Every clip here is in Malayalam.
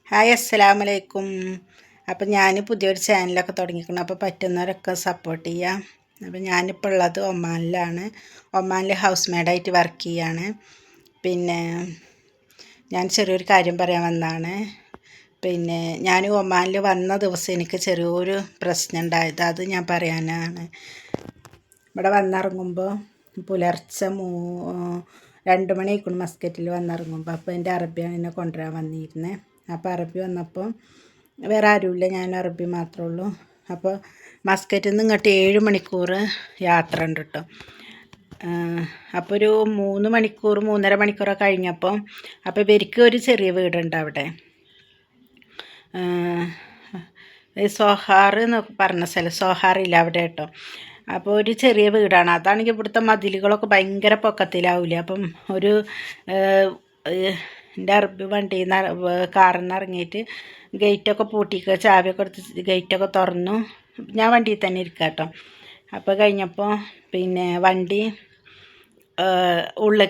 ഹായ് അസ്സലാമലൈക്കും. അപ്പം ഞാൻ പുതിയൊരു ചാനലൊക്കെ തുടങ്ങിക്കണം. അപ്പോൾ പറ്റുന്നവരൊക്കെ സപ്പോർട്ട് ചെയ്യാം. അപ്പം ഞാനിപ്പോൾ ഉള്ളത് ഒമാനിലാണ്. ഒമാനിൽ ഹൗസ് മെയ്ഡായിട്ട് വർക്ക് ചെയ്യാണ്. പിന്നെ ഞാൻ ചെറിയൊരു കാര്യം പറയാൻ വന്നതാണ്. പിന്നെ ഞാൻ ഒമാനിൽ വന്ന ദിവസം എനിക്ക് ചെറിയൊരു പ്രശ്നം ഉണ്ടായത്, അത് ഞാൻ പറയാനാണ്. ഇവിടെ വന്നിറങ്ങുമ്പോൾ പുലർച്ചെ 2 മണിയായിക്കണം മസ്കറ്റിൽ വന്നിറങ്ങുമ്പോൾ. അപ്പോൾ എൻ്റെ അറബിയാണ് എന്നെ കൊണ്ടുവരാൻ വന്നിരുന്നത്. അപ്പോൾ അറബി വന്നപ്പോൾ വേറെ ആരുമില്ല, ഞാൻ അറബി മാത്രമേ ഉള്ളൂ. അപ്പോൾ മസ്കറ്റിൽ നിന്ന് ഇങ്ങോട്ട് 7 മണിക്കൂർ യാത്ര ഉണ്ട് കേട്ടോ. അപ്പോൾ ഒരു 3 മണിക്കൂർ 3.5 മണിക്കൂറൊക്കെ കഴിഞ്ഞപ്പോൾ അപ്പോൾ ഇവർക്ക് ഒരു ചെറിയ വീടുണ്ട് അവിടെ, സോഹാർ എന്നൊക്കെ പറഞ്ഞ സ്ഥലം, സോഹാറില്ല അവിടെ കേട്ടോ. അപ്പോൾ ഒരു ചെറിയ വീടാണ്. അതാണെങ്കിൽ ഇവിടുത്തെ മതിലുകളൊക്കെ ഭയങ്കര പൊക്കത്തിലാവില്ല. അപ്പം ഒരു എൻ്റെ അറബി വണ്ടിയിൽ നിന്ന് കാറിൽ നിന്ന് ഇറങ്ങിയിട്ട് ഗേറ്റൊക്കെ പൂട്ടിക്കുക, ചാവിയൊക്കെ എടുത്ത് ഗേറ്റൊക്കെ തുറന്നു. ഞാൻ വണ്ടിയിൽ തന്നെ ഇരിക്കുക കേട്ടോ. അപ്പോൾ കഴിഞ്ഞപ്പോൾ പിന്നെ വണ്ടി ഉള്ളിൽ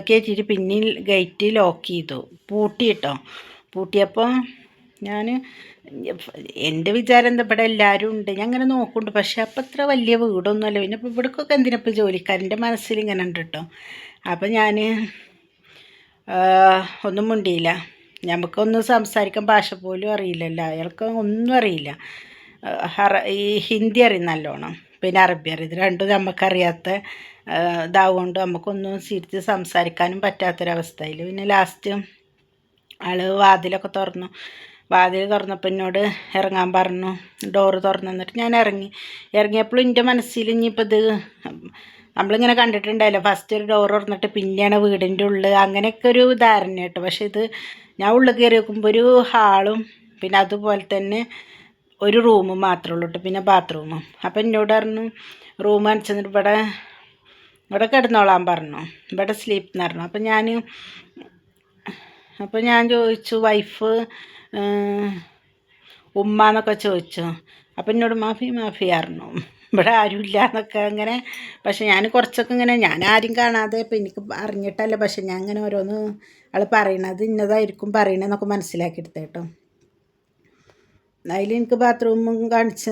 കയറ്റിയിട്ട് പിന്നെ ഗേറ്റ് ലോക്ക് ചെയ്തു, പൂട്ടി കേട്ടോ. പൂട്ടിയപ്പോൾ ഞാൻ എൻ്റെ വിചാരം എന്താ, ഇവിടെ എല്ലാവരും ഉണ്ട്, ഞാൻ അങ്ങനെ നോക്കുന്നുണ്ട്. പക്ഷെ അപ്പം അത്ര വലിയ വീടൊന്നുമല്ല. പിന്നെ ഇപ്പോൾ ഇവിടേക്കൊക്കെ എന്തിനപ്പോൾ ജോലിക്കാരൻ്റെ മനസ്സിൽ ഇങ്ങനെ ഉണ്ട് കേട്ടോ. അപ്പം ഞാൻ ഒന്നും മുണ്ടിയില്ല. നമുക്കൊന്നും സംസാരിക്കാൻ ഭാഷ പോലും അറിയില്ലല്ലോ, അയാൾക്ക് ഒന്നും അറിയില്ല. ഈ ഹിന്ദി അറിയും നല്ലോണം, പിന്നെ അറബി അറിയും. ഇത് രണ്ടും നമുക്കറിയാത്ത ഇതാവുകൊണ്ട് നമുക്കൊന്നും തിരിച്ച് സംസാരിക്കാനും പറ്റാത്തൊരവസ്ഥയിൽ പിന്നെ ലാസ്റ്റ് ആൾ വാതിലൊക്കെ തുറന്നു. വാതിൽ തുറന്നപ്പോൾ എന്നോട് ഇറങ്ങാൻ പറഞ്ഞു. ഡോറ് തുറന്നു തന്നിട്ട് ഞാൻ ഇറങ്ങിയപ്പോഴും എൻ്റെ മനസ്സിൽ ഇനിയിപ്പോൾ ഇത് നമ്മളിങ്ങനെ കണ്ടിട്ടുണ്ടായില്ല, ഫസ്റ്റ് ഒരു ഡോർ തുറന്നിട്ട് പിന്നെയാണ് വീടിൻ്റെ ഉള്ളിൽ, അങ്ങനെയൊക്കെ ഒരു ധാരണ കേട്ടോ. പക്ഷേ ഇത് ഞാൻ ഉള്ളിൽ കയറി നോക്കുമ്പോൾ ഒരു ഹാളും പിന്നെ അതുപോലെ തന്നെ ഒരു റൂമും മാത്രമേ ഉള്ളൂ കേട്ടോ, പിന്നെ ബാത്റൂമും. അപ്പം എന്നോട് പറഞ്ഞു റൂം അടിച്ചെന്നിട്ട് ഇവിടെ കിടന്നോളാൻ പറഞ്ഞു, ഇവിടെ സ്ലീപ്പ് എന്ന് പറഞ്ഞു. അപ്പം ഞാൻ ചോദിച്ചു വൈഫ് ഉമ്മ എന്നൊക്കെ ചോദിച്ചു. അപ്പം എന്നോട് മാഫി പറഞ്ഞു, ഇവിടെ ആരുമില്ല എന്നൊക്കെ അങ്ങനെ. പക്ഷെ ഞാൻ കുറച്ചൊക്കെ ഇങ്ങനെ, ഞാൻ ആരും കാണാതെ ഇപ്പം എനിക്ക് അറിഞ്ഞിട്ടല്ല, പക്ഷെ ഞാൻ ഇങ്ങനെ ഓരോന്ന് ആൾ പറയണത് ഇന്നതായിരിക്കും പറയണതെന്നൊക്കെ മനസ്സിലാക്കിയെടുത്ത കേട്ടോ. അതിൽ എനിക്ക് ബാത്റൂം കാണിച്ചു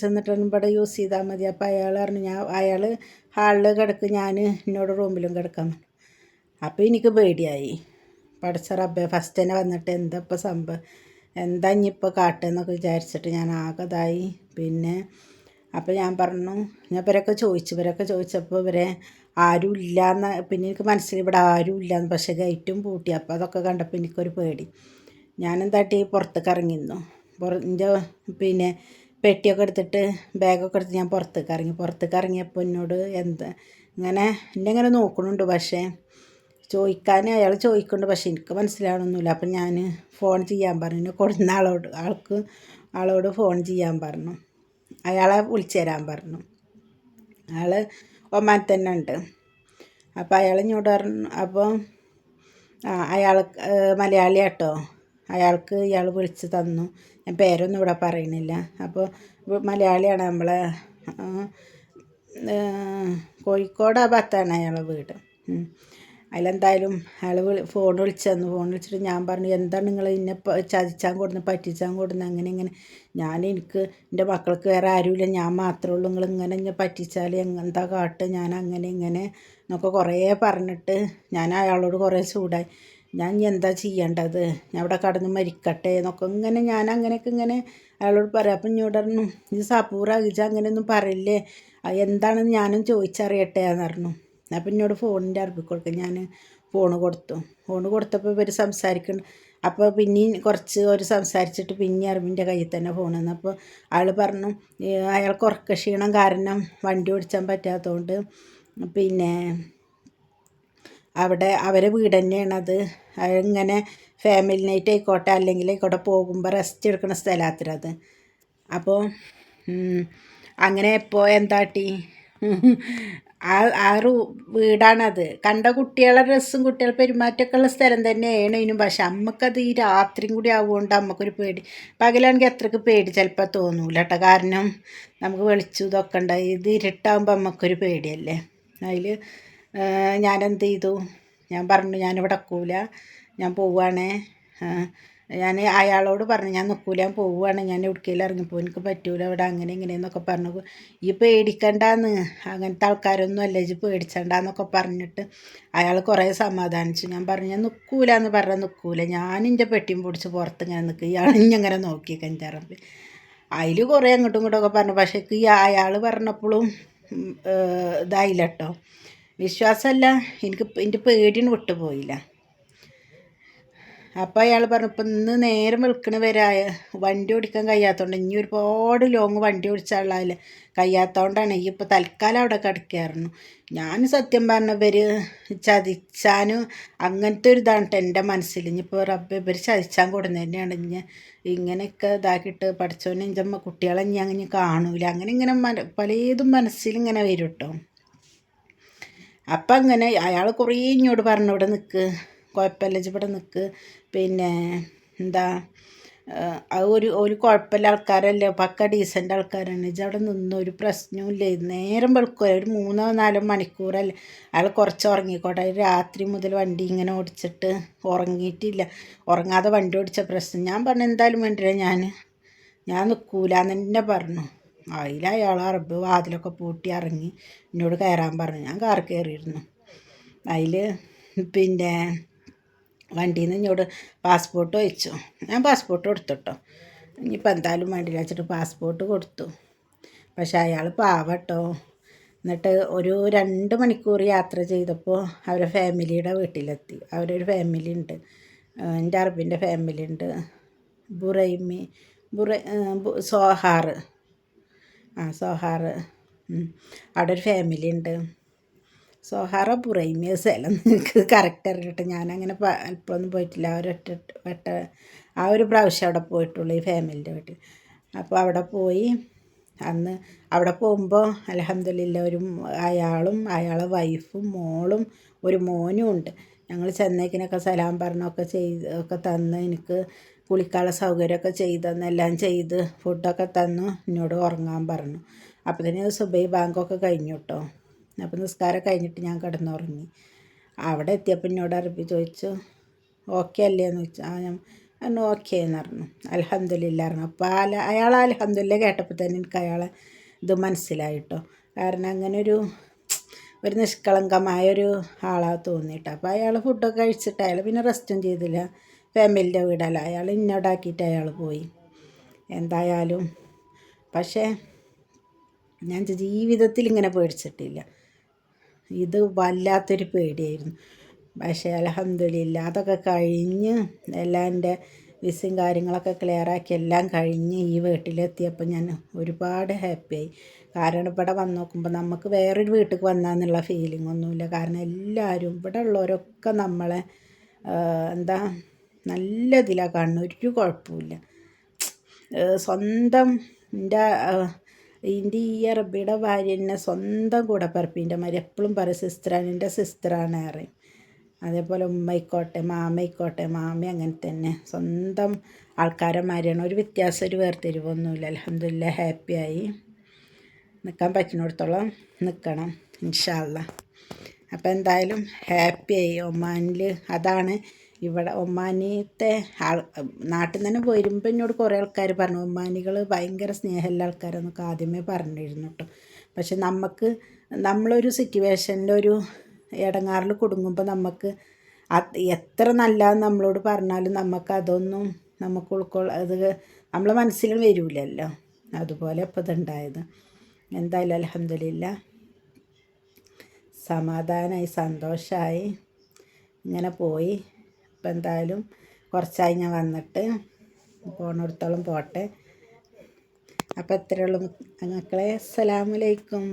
തന്നിട്ട് ഇവിടെ യൂസ് ചെയ്താൽ മതി. അപ്പോൾ അയാൾ പറഞ്ഞു അയാൾ ഹാളിൽ കിടക്കും, ഞാൻ എന്നോട് റൂമിലും കിടക്കാൻ. അപ്പോൾ എനിക്ക് പേടിയായി. പഠിച്ച റബ്ബേ, ഫസ്റ്റ് തന്നെ വന്നിട്ട് എന്താ ഇപ്പോൾ സംഭവം, എന്താ ഇനിയിപ്പോൾ കാട്ടുന്നൊക്കെ വിചാരിച്ചിട്ട് ഞാൻ ആകതായി. പിന്നെ അപ്പോൾ ഞാൻ പറഞ്ഞു, ഞാൻ ഇവരൊക്കെ ചോദിച്ചപ്പോൾ ഇവരെ ആരും ഇല്ലയെന്ന്. പിന്നെ എനിക്ക് മനസ്സിൽ ഇവിടെ ആരും ഇല്ലയെന്ന്, പക്ഷേ ഗേറ്റും പൂട്ടി. അപ്പോൾ അതൊക്കെ കണ്ടപ്പോൾ എനിക്കൊരു പേടി. ഞാനെന്താട്ടി പുറത്തേക്ക് ഇറങ്ങിയിരുന്നു. എൻ്റെ പിന്നെ പെട്ടിയൊക്കെ എടുത്തിട്ട് ബാഗൊക്കെ എടുത്ത് ഞാൻ പുറത്തേക്ക് ഇറങ്ങിയപ്പോൾ എന്നോട് എന്നെ നോക്കണുണ്ട്. പക്ഷേ അയാൾ ചോദിക്കുന്നുണ്ട്, പക്ഷെ എനിക്ക് മനസ്സിലാവണമെന്നില്ല. അപ്പം ഞാൻ ഫോൺ ചെയ്യാൻ പറഞ്ഞു, എന്നെ കൊടുന്ന ആളോട് ഫോൺ ചെയ്യാൻ പറഞ്ഞു, അയാളെ വിളിച്ചു തരാൻ പറഞ്ഞു. അയാൾ ഒമാൻ തന്നെ ഉണ്ട്. അപ്പോൾ അയാൾ ഇങ്ങോട്ട് പറഞ്ഞു. അപ്പോൾ അയാൾ മലയാളി കേട്ടോ. ഇയാൾ വിളിച്ച് തന്നു. ഞാൻ പേരൊന്നും ഇവിടെ പറയണില്ല. അപ്പോൾ മലയാളിയാണ്, നമ്മളെ കോഴിക്കോട് ആ ഭാഗത്താണ് അയാളെ വീട്. അതിലെന്തായാലും അയാൾ ഫോൺ വിളിച്ചിട്ട് ഞാൻ പറഞ്ഞു, എന്താണ് നിങ്ങൾ ഇന്നെ ചതിച്ചാൻ കൊടുന്ന് പറ്റിച്ചാൻ കൊടുന്ന് അങ്ങനെ എനിക്ക് എൻ്റെ മക്കൾക്ക് വേറെ ആരുമില്ല, ഞാൻ മാത്രമേ ഉള്ളൂ, നിങ്ങൾ ഇങ്ങനെ എന്നെ പറ്റിച്ചാൽ എന്താ കാട്ട്, ഞാൻ അങ്ങനെ എന്നൊക്കെ കുറേ പറഞ്ഞിട്ട് ഞാൻ അയാളോട് കുറേ ചൂടായി. ഞാൻ എന്താ ചെയ്യേണ്ടത്, ഞാൻ ഇവിടെ കടന്ന് മരിക്കട്ടെ എന്നൊക്കെ ഞാൻ അങ്ങനെയൊക്കെ അയാളോട് പറയാം. അപ്പം ഇങ്ങോട്ട് പറഞ്ഞു, ഇത് സപ്പൂറ അകിജ അങ്ങനെയൊന്നും പറയില്ലേ, എന്താണെന്ന് ഞാനും ചോദിച്ചറിയട്ടെ എന്ന് പറഞ്ഞു. അപ്പം എന്നോട് ഫോണിൻ്റെ അറബി കൊടുക്കുക. ഞാൻ ഫോൺ കൊടുത്തപ്പോൾ ഇവർ സംസാരിക്കുന്നു. അപ്പോൾ പിന്നെയും കുറച്ച് ഒരു സംസാരിച്ചിട്ട് പിന്നെ അറബിൻ്റെ കയ്യിൽ തന്നെ ഫോൺ തന്നു. അപ്പോൾ അയാൾ പറഞ്ഞു അയാൾക്ക് ഉറക്ക ക്ഷീണം കാരണം വണ്ടി ഓടിച്ചാൻ പറ്റാത്തതുകൊണ്ട് പിന്നെ അവിടെ അവരെ വീട് തന്നെയാണത്, ഇങ്ങനെ ഫാമിലി നൈറ്റ് ആയിക്കോട്ടെ പോകുമ്പോൾ റെസ്റ്റ് എടുക്കുന്ന സ്ഥലത്തിലത്. അപ്പോൾ അങ്ങനെ ഇപ്പോൾ എന്താട്ടി ആ വീടാണത്. കണ്ട കുട്ടികളുടെ ഡ്രസ്സും കുട്ടികളുടെ പെരുമാറ്റമൊക്കെ ഉള്ള സ്ഥലം തന്നെയാണ് ഇതിനും. പക്ഷെ അമ്മക്കത് ഈ രാത്രിയും കൂടി ആവുകൊണ്ട് നമുക്കൊരു പേടി. പകലാണെങ്കിൽ അത്രയ്ക്ക് പേടി ചിലപ്പോൾ തോന്നൂല കേട്ടോ, കാരണം നമുക്ക് വെളിച്ചം ഇതൊക്കെ ഉണ്ടായി. ഇത് ഇരുട്ടാകുമ്പോൾ നമുക്കൊരു പേടിയല്ലേ. അതിൽ ഞാനെന്ത് ചെയ്തു, ഞാൻ പറഞ്ഞു ഞാനിവിടെ നിൽക്കില്ല, ഞാൻ പോവുകയാണേ ഞാൻ അയാളോട് പറഞ്ഞു ഞാൻ നിൽക്കൂല, ഞാൻ പോവുകയാണ്, ഞാൻ എവിടേക്കെങ്കിലും ഇറങ്ങിപ്പോയി, എനിക്ക് പറ്റൂല ഇവിടെ അങ്ങനെ ഇങ്ങനെയെന്നൊക്കെ പറഞ്ഞു. ഈ പേടിക്കണ്ടാന്ന്, അങ്ങനത്തെ ആൾക്കാരൊന്നും അല്ല, ഇജ്ജ് പേടിച്ചണ്ടെന്നൊക്കെ പറഞ്ഞിട്ട് അയാൾ കുറേ സമാധാനിച്ചു. ഞാൻ പറഞ്ഞു ഞാൻ നിൽക്കൂല എന്ന് പറഞ്ഞാൽ നിൽക്കൂല, ഞാൻ എൻ്റെ പെട്ടിയും പൊടിച്ച് പുറത്ത് ഇങ്ങനെ നിൽക്കുക, ഇയാൾ ഇങ്ങനെ നോക്കി കഞ്ചാറമ്പ്. അതിൽ കുറേ അങ്ങോട്ടും ഇങ്ങോട്ടൊക്കെ പറഞ്ഞു. പക്ഷേ ഈ അയാൾ പറഞ്ഞപ്പോഴും ഇതായില്ല കേട്ടോ, വിശ്വാസമല്ല, എൻ്റെ പേടിയും വിട്ടുപോയില്ല. അപ്പോൾ അയാൾ പറഞ്ഞു ഇപ്പം ഇന്ന് നേരം വെളുക്കണ വരെ വണ്ടി ഓടിക്കാൻ കഴിയാത്തതുകൊണ്ട്, ഇനി ഒരുപാട് ലോങ് വണ്ടി ഓടിച്ചാളല്ലേ കഴിയാത്തതുകൊണ്ടാണ് ഈ ഇപ്പോൾ തൽക്കാലം അവിടെ കിടക്കായിരുന്നു. ഞാൻ സത്യം പറഞ്ഞവർ ചതിച്ചാനും അങ്ങനത്തെ ഒരു ഇതാണ് എൻ്റെ മനസ്സിൽ. ഇനിയിപ്പോൾ റബ്ബ് ഇവർ ചതിച്ചാൻ കൊടുന്നു തന്നെയാണ് ഇനി ഇങ്ങനെയൊക്കെ ഇതാക്കിയിട്ട് പഠിച്ചവനെ എൻ്റെ കുട്ടികളെ ഇനി അങ്ങനെ കാണൂല, അങ്ങനെ ഇങ്ങനെ പലതും മനസ്സിലിങ്ങനെ വരും കേട്ടോ. അപ്പം അങ്ങനെ അയാൾ കുറേ ഇങ്ങോട്ട് പറഞ്ഞു ഇവിടെ നിൽക്ക്, കുഴപ്പമില്ല ഇവിടെ നിൽക്ക്, പിന്നെ എന്താ ഒരു കുഴപ്പമില്ല ആൾക്കാരല്ലേ, പക്ക ഡീസൻ്റ് ആൾക്കാരാണ്, ഇജ്ജ് അവിടെ നിന്ന് ഒരു പ്രശ്നവും ഇല്ല, നേരം വെളുക്കുക ഒരു 3-4 മണിക്കൂറല്ലേ, അയാൾ കുറച്ച് ഉറങ്ങിക്കോട്ടെ, രാത്രി മുതൽ വണ്ടി ഇങ്ങനെ ഓടിച്ചിട്ട് ഉറങ്ങിയിട്ടില്ല, ഉറങ്ങാതെ വണ്ടി ഓടിച്ച പ്രശ്നം. ഞാൻ പറഞ്ഞു എന്തായാലും വേണ്ടില്ല, ഞാൻ നിൽക്കൂലെന്ന് തന്നെ പറഞ്ഞു. അതിൽ അയാൾ അറബ് വാതിലൊക്കെ പൂട്ടി ഇറങ്ങി എന്നോട് കയറാൻ പറഞ്ഞു. ഞാൻ കാർ കയറിയിരുന്നു. അതിൽ പിന്നെ വണ്ടിയിൽ നിന്ന് എന്നോട് പാസ്പോർട്ട് ചോദിച്ചു. ഞാൻ പാസ്പോർട്ട് കൊടുത്തു കേട്ടോ, ഇനിയിപ്പോൾ എന്തായാലും വേണ്ടില്ല വെച്ചിട്ട് പാസ്പോർട്ട് കൊടുത്തു. പക്ഷേ അയാൾ പാവട്ടോ. എന്നിട്ട് ഒരു 2 മണിക്കൂർ യാത്ര ചെയ്തപ്പോൾ അവരുടെ ഫാമിലിയുടെ വീട്ടിലെത്തി. അവരൊരു ഫാമിലി ഉണ്ട്, എൻ്റെ അറബിൻ്റെ ഫാമിലി ഉണ്ട്, സോഹാർ, സോഹാർ, അവിടെ ഒരു ഫാമിലി ഉണ്ട്. സോഹാറ ബുറൈമിയ സ്ഥലം എനിക്ക് കറക്റ്റ് അറിയട്ടെ, ഞാനങ്ങനെ അല്പമൊന്നും പോയിട്ടില്ല, ആ ഒരു പ്രാവശ്യം അവിടെ പോയിട്ടുള്ളൂ ഈ ഫാമിലിൻ്റെ വീട്ടിൽ. അപ്പോൾ അവിടെ പോയി. അന്ന് അവിടെ പോകുമ്പോൾ അൽഹംദുലില്ലാ അയാളും അയാളെ വൈഫും മോളും ഒരു മോനും ഉണ്ട്. ഞങ്ങൾ ചെന്നേക്കിനൊക്കെ സലാം പറഞ്ഞൊക്കെ ഒക്കെ തന്ന് എനിക്ക് കുളിക്കാനുള്ള സൗകര്യമൊക്കെ ചെയ്തെന്ന് എല്ലാം ചെയ്ത് ഫുഡൊക്കെ തന്നു, എന്നോട് ഉറങ്ങാൻ പറഞ്ഞു. അപ്പോൾ തന്നെ സുബൈ ബാങ്കൊക്കെ കഴിഞ്ഞു കേട്ടോ. അപ്പോൾ നിസ്കാരം കഴിഞ്ഞിട്ട് ഞാൻ കിടന്നുറങ്ങി. അവിടെ എത്തിയപ്പോൾ എന്നോട് അറബി ചോദിച്ചു ഓക്കെ അല്ലേ എന്ന് ചോദിച്ചു. ഞാൻ ഓക്കെ എന്ന് പറഞ്ഞു. അൽഹംദുലില്ലാ പറഞ്ഞു. അപ്പോൾ അയാൾ അൽഹംദുലില്ലാ കേട്ടപ്പോൾ തന്നെ എനിക്ക് അയാളെ ഇത് മനസ്സിലായിട്ടോ. കാരണം അങ്ങനെ ഒരു നിഷ്കളങ്കമായൊരു ആളാണ് തോന്നിയിട്ട്. അപ്പോൾ അയാൾ ഫുഡൊക്കെ കഴിച്ചിട്ട് അയാൾ പിന്നെ റെസ്റ്റും ചെയ്തില്ല, ഫാമിലിൻ്റെ വീടല്ല, അയാൾ ഇന്നോടാക്കിയിട്ട് അയാൾ പോയി. എന്തായാലും പക്ഷേ ഞാൻ ജീവിതത്തിൽ ഇങ്ങനെ പേടിച്ചിട്ടില്ല, ഇത് വല്ലാത്തൊരു പേടിയായിരുന്നു. പക്ഷേ അൽഹംദുലില്ലാ അതൊക്കെ കഴിഞ്ഞ് എല്ലാം എൻ്റെ വിസയും കാര്യങ്ങളൊക്കെ ക്ലിയറാക്കി എല്ലാം കഴിഞ്ഞ് ഈ വീട്ടിലെത്തിയപ്പോൾ ഞാൻ ഒരുപാട് ഹാപ്പിയായി. കാരണം ഇവിടെ വന്ന് നോക്കുമ്പോൾ നമുക്ക് വേറൊരു വീട്ടിൽ വന്നാന്നുള്ള ഫീലിംഗ് ഒന്നുമില്ല. കാരണം എല്ലാവരും ഇവിടെ ഉള്ളവരൊക്കെ നമ്മളെ എന്താ നല്ല ഇതിലാണ് കാണുന്നത്, ഒരു കുഴപ്പമില്ല. സ്വന്തം എൻ്റെ ഈ അറബിയുടെ ഭാര്യ എന്നെ സ്വന്തം കൂടപ്പിറപ്പിൻ്റെ മാതിരി എപ്പോഴും പറയും സിസ്റ്ററാണ്, എൻ്റെ സിസ്റ്ററാണ് പറയും. അതേപോലെ ഉമ്മയിക്കോട്ടെ മാമയിക്കോട്ടെ, മാമി അങ്ങനെ തന്നെ സ്വന്തം ആൾക്കാരെ മാതിരിയാണ്, ഒരു വ്യത്യാസം ഒരു വേർതിരിവൊന്നുമില്ല. അൽഹംദുലില്ലാ ഹാപ്പിയായി. നിൽക്കാൻ പറ്റുന്നിടത്തോളം നിൽക്കണം ഇൻഷാ അല്ലാ. അപ്പോൾ എന്തായാലും ഹാപ്പിയായി. ഒമാനിൽ അതാണ് ഇവിടെ ഒമാനിത്തെ നാട്ടിൽ നിന്ന് തന്നെ വരുമ്പോൾ എന്നോട് കുറേ ആൾക്കാർ പറഞ്ഞു ഒമാനികൾ ഭയങ്കര സ്നേഹമുള്ള ആൾക്കാരെന്നൊക്കെ ആദ്യമേ പറഞ്ഞിരുന്നു കേട്ടോ. പക്ഷെ നമ്മളൊരു സിറ്റുവേഷനിൽ ഒരു ഇടങ്ങാറിൽ കുടുങ്ങുമ്പോൾ നമുക്ക് എത്ര നല്ലതെന്ന് നമ്മളോട് പറഞ്ഞാലും നമുക്കതൊന്നും അത് നമ്മളെ മനസ്സിൽ വരില്ലല്ലോ. അതുപോലെ ഇപ്പോൾ ഇതുണ്ടായത്. എന്തായാലും അൽഹംദുലില്ലാ സമാധാനമായി സന്തോഷമായി ഇങ്ങനെ പോയി. ഇപ്പം എന്തായാലും കുറച്ചായി ഞാൻ വന്നിട്ട്, പോണിടത്തോളം പോട്ടെ. അപ്പോൾ ഇത്രയേ ഉള്ളൂ മക്കളെ. അസ്സലാമു അലൈക്കും.